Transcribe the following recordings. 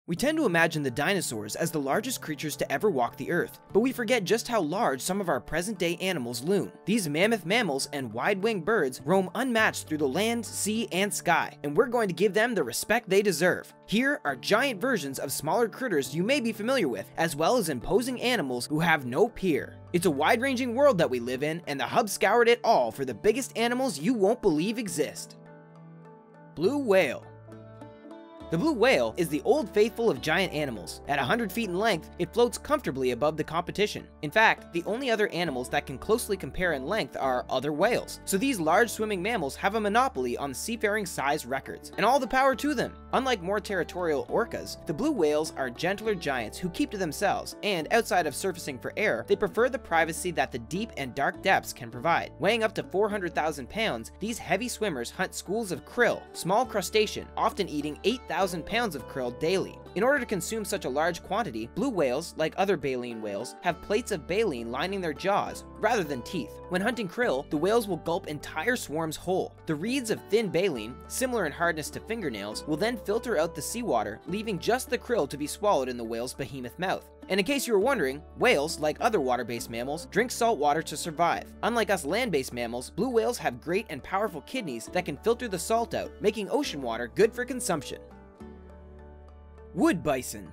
We tend to imagine the dinosaurs as the largest creatures to ever walk the earth, but we forget just how large some of our present-day animals loom. These mammoth mammals and wide-winged birds roam unmatched through the land, sea, and sky, and we're going to give them the respect they deserve. Here are giant versions of smaller critters you may be familiar with, as well as imposing animals who have no peer. It's a wide-ranging world that we live in, and the Hub scoured it all for the biggest animals you won't believe exist. Blue whale. The blue whale is the old faithful of giant animals. At 100 feet in length, it floats comfortably above the competition. In fact, the only other animals that can closely compare in length are other whales. So these large swimming mammals have a monopoly on seafaring size records, and all the power to them. Unlike more territorial orcas, the blue whales are gentler giants who keep to themselves, and outside of surfacing for air, they prefer the privacy that the deep and dark depths can provide. Weighing up to 400,000 pounds, these heavy swimmers hunt schools of krill, small crustacean, often eating 8,000 pounds of krill daily. In order to consume such a large quantity, blue whales, like other baleen whales, have plates of baleen lining their jaws, rather than teeth. When hunting krill, the whales will gulp entire swarms whole. The reeds of thin baleen, similar in hardness to fingernails, will then filter out the seawater, leaving just the krill to be swallowed in the whale's behemoth mouth. And in case you were wondering, whales, like other water-based mammals, drink salt water to survive. Unlike us land-based mammals, blue whales have great and powerful kidneys that can filter the salt out, making ocean water good for consumption. Wood bison.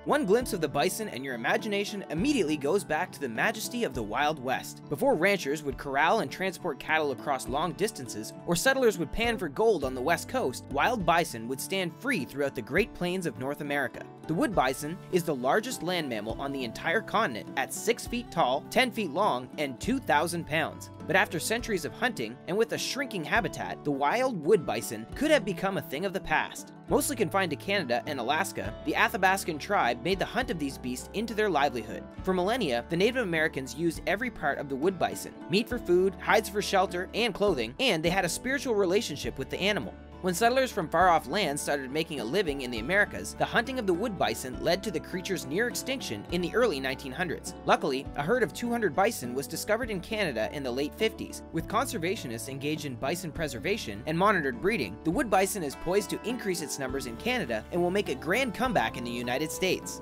One glimpse of the bison and your imagination immediately goes back to the majesty of the Wild West. Before ranchers would corral and transport cattle across long distances, or settlers would pan for gold on the west coast, wild bison would stand free throughout the Great Plains of North America. The wood bison is the largest land mammal on the entire continent at 6 feet tall, 10 feet long, and 2,000 pounds. But after centuries of hunting, and with a shrinking habitat, the wild wood bison could have become a thing of the past. Mostly confined to Canada and Alaska, the Athabascan tribe made the hunt of these beasts into their livelihood. For millennia, the Native Americans used every part of the wood bison: meat for food, hides for shelter and clothing, and they had a spiritual relationship with the animal. When settlers from far-off lands started making a living in the Americas, the hunting of the wood bison led to the creature's near extinction in the early 1900s. Luckily, a herd of 200 bison was discovered in Canada in the late 50s. With conservationists engaged in bison preservation and monitored breeding, the wood bison is poised to increase its numbers in Canada and will make a grand comeback in the United States.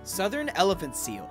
Southern elephant seal.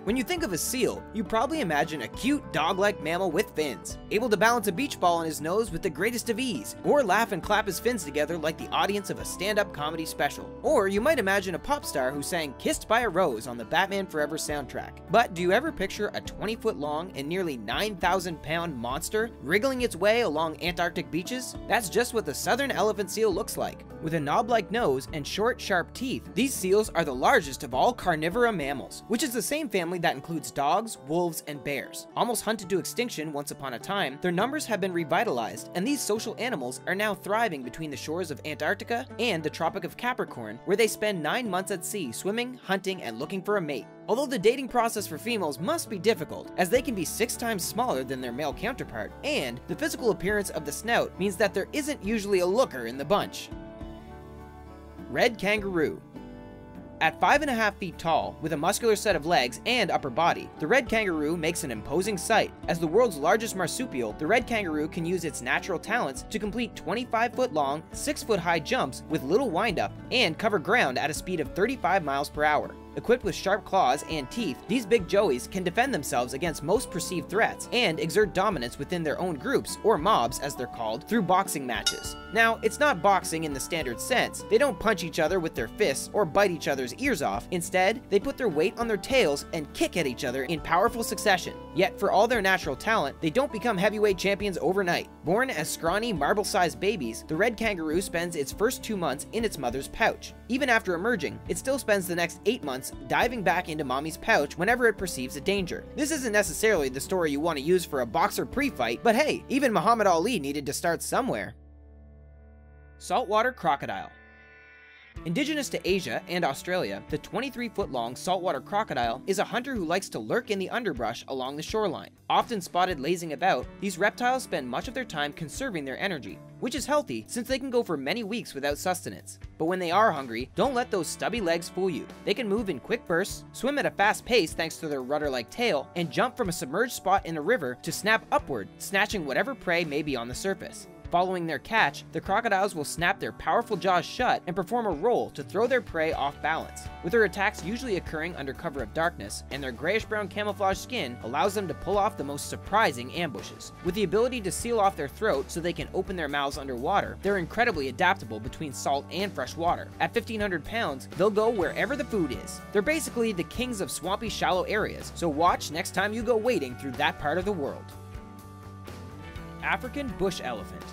When you think of a seal, you probably imagine a cute dog-like mammal with fins, able to balance a beach ball on his nose with the greatest of ease, or laugh and clap his fins together like the audience of a stand-up comedy special. Or you might imagine a pop star who sang "Kissed by a Rose" on the Batman Forever soundtrack. But do you ever picture a 20-foot-long and nearly 9,000-pound monster wriggling its way along Antarctic beaches? That's just what the southern elephant seal looks like. With a knob-like nose and short, sharp teeth, these seals are the largest of all carnivora mammals, which is the same family that includes dogs, wolves, and bears. Almost hunted to extinction once upon a time, their numbers have been revitalized, and these social animals are now thriving between the shores of Antarctica and the Tropic of Capricorn, where they spend 9 months at sea swimming, hunting, and looking for a mate. Although the dating process for females must be difficult, as they can be 6 times smaller than their male counterpart, and the physical appearance of the snout means that there isn't usually a looker in the bunch. Red kangaroo. At 5.5 feet tall, with a muscular set of legs and upper body, the red kangaroo makes an imposing sight. As the world's largest marsupial, the red kangaroo can use its natural talents to complete 25-foot-long, 6-foot-high jumps with little wind-up and cover ground at a speed of 35 miles per hour. Equipped with sharp claws and teeth, these big joeys can defend themselves against most perceived threats and exert dominance within their own groups, or mobs as they're called, through boxing matches. Now, it's not boxing in the standard sense. They don't punch each other with their fists or bite each other's ears off. Instead, they put their weight on their tails and kick at each other in powerful succession. Yet, for all their natural talent, they don't become heavyweight champions overnight. Born as scrawny, marble-sized babies, the red kangaroo spends its first 2 months in its mother's pouch. Even after emerging, it still spends the next 8 months diving back into mommy's pouch whenever it perceives a danger. This isn't necessarily the story you want to use for a boxer pre-fight, but hey, even Muhammad Ali needed to start somewhere. Saltwater crocodile. Indigenous to Asia and Australia, the 23-foot-long saltwater crocodile is a hunter who likes to lurk in the underbrush along the shoreline. Often spotted lazing about, these reptiles spend much of their time conserving their energy, which is healthy since they can go for many weeks without sustenance. But when they are hungry, don't let those stubby legs fool you. They can move in quick bursts, swim at a fast pace thanks to their rudder-like tail, and jump from a submerged spot in a river to snap upward, snatching whatever prey may be on the surface. Following their catch, the crocodiles will snap their powerful jaws shut and perform a roll to throw their prey off balance, with their attacks usually occurring under cover of darkness, and their grayish-brown camouflage skin allows them to pull off the most surprising ambushes. With the ability to seal off their throat so they can open their mouths underwater, they're incredibly adaptable between salt and fresh water. At 1,500 pounds, they'll go wherever the food is. They're basically the kings of swampy, shallow areas, so watch next time you go wading through that part of the world. African bush elephant.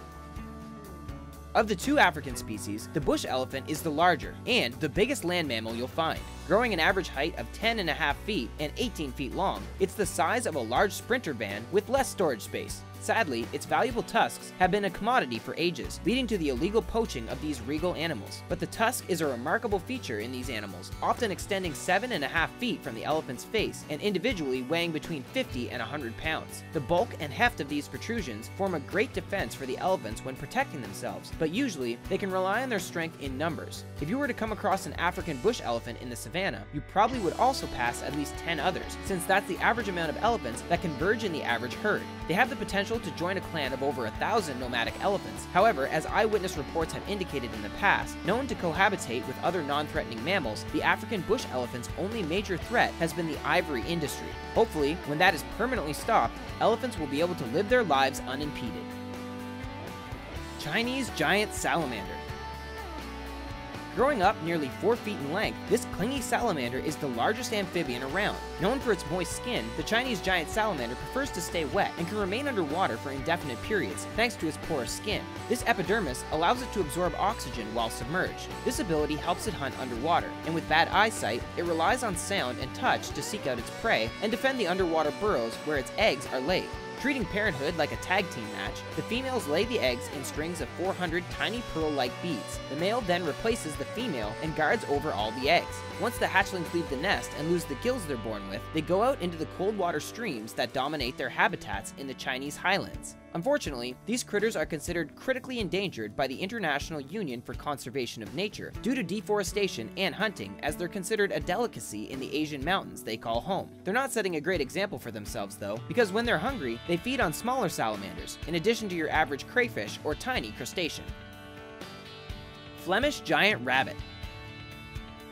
Of the two African species, the bush elephant is the larger and the biggest land mammal you'll find. Growing an average height of 10.5 feet and 18 feet long, it's the size of a large sprinter van with less storage space. Sadly, its valuable tusks have been a commodity for ages, leading to the illegal poaching of these regal animals. But the tusk is a remarkable feature in these animals, often extending 7.5 feet from the elephant's face and individually weighing between 50 and 100 pounds. The bulk and heft of these protrusions form a great defense for the elephants when protecting themselves, but usually they can rely on their strength in numbers. If you were to come across an African bush elephant in the savannah, you probably would also pass at least 10 others, since that's the average amount of elephants that converge in the average herd. They have the potential to join a clan of over 1,000 nomadic elephants. However, as eyewitness reports have indicated in the past, known to cohabitate with other non-threatening mammals, the African bush elephant's only major threat has been the ivory industry. Hopefully, when that is permanently stopped, elephants will be able to live their lives unimpeded. Chinese giant salamander. Growing up nearly 4 feet in length, this clingy salamander is the largest amphibian around. Known for its moist skin, the Chinese giant salamander prefers to stay wet and can remain underwater for indefinite periods thanks to its porous skin. This epidermis allows it to absorb oxygen while submerged. This ability helps it hunt underwater, and with bad eyesight, it relies on sound and touch to seek out its prey and defend the underwater burrows where its eggs are laid. Treating parenthood like a tag team match, the females lay the eggs in strings of 400 tiny pearl-like beads. The male then replaces the female and guards over all the eggs. Once the hatchlings leave the nest and lose the gills they're born with, they go out into the cold water streams that dominate their habitats in the Chinese highlands. Unfortunately, these critters are considered critically endangered by the International Union for Conservation of Nature due to deforestation and hunting, as they're considered a delicacy in the Asian mountains they call home. They're not setting a great example for themselves though, because when they're hungry, they feed on smaller salamanders, in addition to your average crayfish or tiny crustacean. Flemish giant rabbit.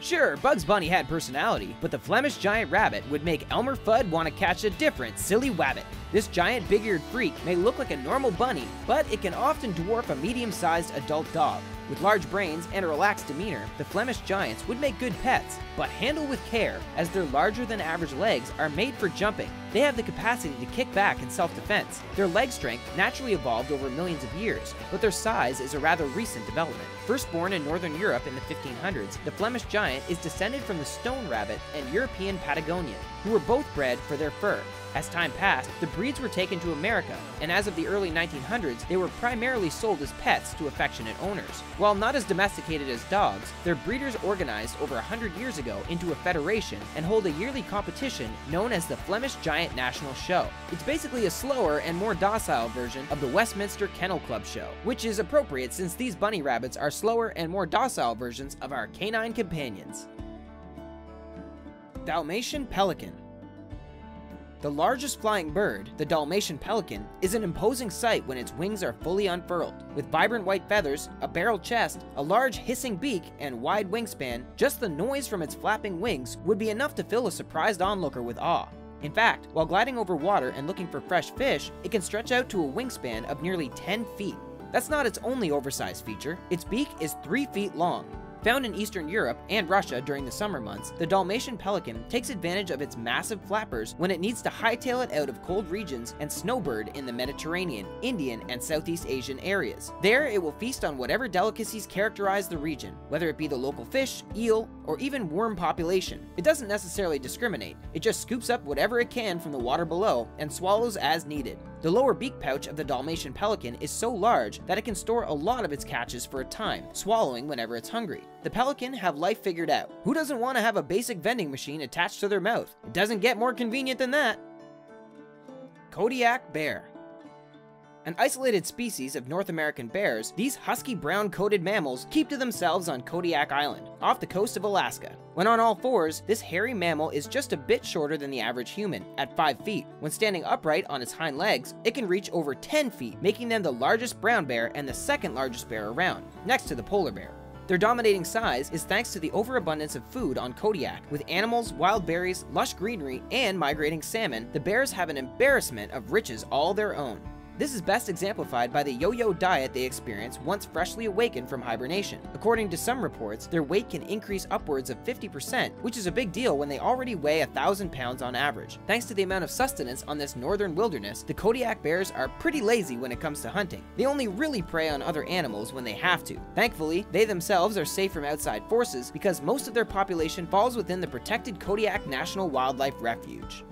Sure, Bugs Bunny had personality, but the Flemish giant rabbit would make Elmer Fudd want to catch a different silly wabbit. This giant big-eared freak may look like a normal bunny, but it can often dwarf a medium-sized adult dog. With large brains and a relaxed demeanor, the Flemish giants would make good pets, but handle with care, as their larger-than-average legs are made for jumping. They have the capacity to kick back in self-defense. Their leg strength naturally evolved over millions of years, but their size is a rather recent development. First born in Northern Europe in the 1500s, the Flemish giant is descended from the stone rabbit and European Patagonian, who were both bred for their fur. As time passed, the breeds were taken to America, and as of the early 1900s, they were primarily sold as pets to affectionate owners. While not as domesticated as dogs, their breeders organized over 100 years ago into a federation and hold a yearly competition known as the Flemish Giant National Show. It's basically a slower and more docile version of the Westminster Kennel Club show, which is appropriate since these bunny rabbits are slower and more docile versions of our canine companions. Dalmatian pelican. The largest flying bird, the Dalmatian pelican, is an imposing sight when its wings are fully unfurled. With vibrant white feathers, a barrel chest, a large hissing beak, and wide wingspan, just the noise from its flapping wings would be enough to fill a surprised onlooker with awe. In fact, while gliding over water and looking for fresh fish, it can stretch out to a wingspan of nearly 10 feet. That's not its only oversized feature. Its beak is 3 feet long. Found in Eastern Europe and Russia during the summer months, the Dalmatian pelican takes advantage of its massive flappers when it needs to hightail it out of cold regions and snowbird in the Mediterranean, Indian, and Southeast Asian areas. There, it will feast on whatever delicacies characterize the region, whether it be the local fish, eel, or even worm population. It doesn't necessarily discriminate. It just scoops up whatever it can from the water below and swallows as needed. The lower beak pouch of the Dalmatian pelican is so large that it can store a lot of its catches for a time, swallowing whenever it's hungry. The pelican have life figured out. Who doesn't want to have a basic vending machine attached to their mouth? It doesn't get more convenient than that. Kodiak bear. An isolated species of North American bears, these husky brown-coated mammals keep to themselves on Kodiak Island, off the coast of Alaska. When on all fours, this hairy mammal is just a bit shorter than the average human, at 5 feet. When standing upright on its hind legs, it can reach over 10 feet, making them the largest brown bear and the second largest bear around, next to the polar bear. Their dominating size is thanks to the overabundance of food on Kodiak. With animals, wild berries, lush greenery, and migrating salmon, the bears have an embarrassment of riches all their own. This is best exemplified by the yo-yo diet they experience once freshly awakened from hibernation. According to some reports, their weight can increase upwards of 50%, which is a big deal when they already weigh 1,000 pounds on average. Thanks to the amount of sustenance on this northern wilderness, the Kodiak bears are pretty lazy when it comes to hunting. They only really prey on other animals when they have to. Thankfully, they themselves are safe from outside forces because most of their population falls within the protected Kodiak National Wildlife Refuge.